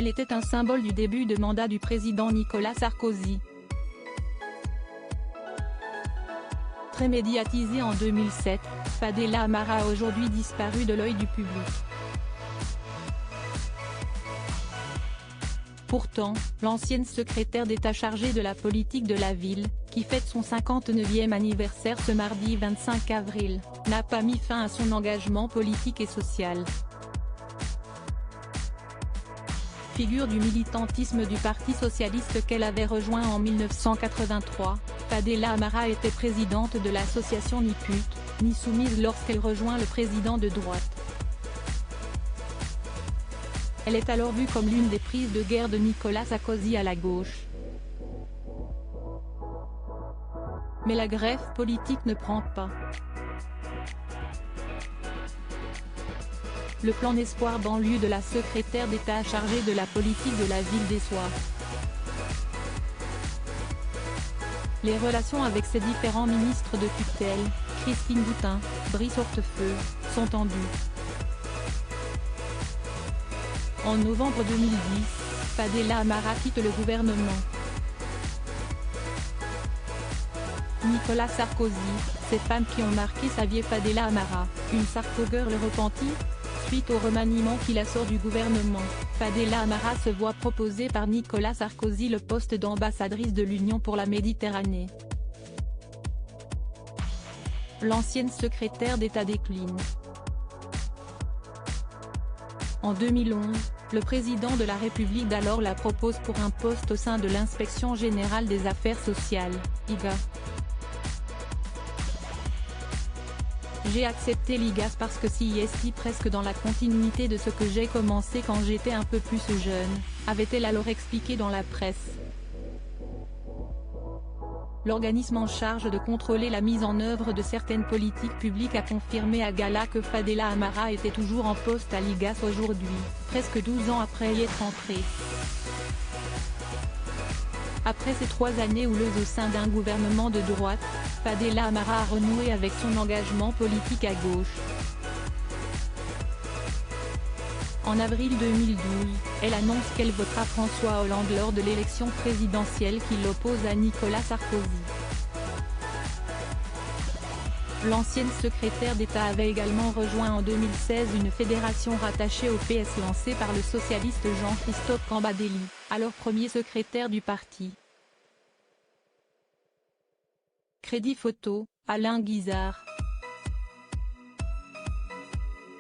Elle était un symbole du début de mandat du président Nicolas Sarkozy. Très médiatisée en 2007, Fadela Amara a aujourd'hui disparu de l'œil du public. Pourtant, l'ancienne secrétaire d'État chargée de la politique de la ville, qui fête son 59e anniversaire ce mardi 25 avril, n'a pas mis fin à son engagement politique et social. Figure du militantisme du Parti socialiste qu'elle avait rejoint en 1983, Fadela Amara était présidente de l'association Ni pute, ni soumise lorsqu'elle rejoint le président de droite. Elle est alors vue comme l'une des prises de guerre de Nicolas Sarkozy à la gauche. Mais la greffe politique ne prend pas. Le plan d'espoir banlieue de la secrétaire d'État chargée de la politique de la ville déçoit. Les relations avec ses différents ministres de tutelle, Christine Boutin, Brice Hortefeux, sont tendues. En novembre 2010, Fadela Amara quitte le gouvernement. Nicolas Sarkozy, ces femmes qui ont marqué sa vie. Fadela Amara, une Sarko-girl repentie? Suite au remaniement qui la sort du gouvernement, Fadela Amara se voit proposer par Nicolas Sarkozy le poste d'ambassadrice de l'Union pour la Méditerranée. L'ancienne secrétaire d'État décline. En 2011, le président de la République d'alors la propose pour un poste au sein de l'Inspection générale des affaires sociales, IGA. J'ai accepté l'IGAS parce que c'est presque dans la continuité de ce que j'ai commencé quand j'étais un peu plus jeune, avait-elle alors expliqué dans la presse. L'organisme en charge de contrôler la mise en œuvre de certaines politiques publiques a confirmé à Gala que Fadela Amara était toujours en poste à l'IGAS aujourd'hui, presque 12 ans après y être entrée. Après ces 3 années houleuses au sein d'un gouvernement de droite, Fadela Amara a renoué avec son engagement politique à gauche. En avril 2012, elle annonce qu'elle votera François Hollande lors de l'élection présidentielle qui l'oppose à Nicolas Sarkozy. L'ancienne secrétaire d'État avait également rejoint en 2016 une fédération rattachée au PS lancée par le socialiste Jean-Christophe Cambadélis, alors premier secrétaire du parti. Crédit photo, Alain Guizard.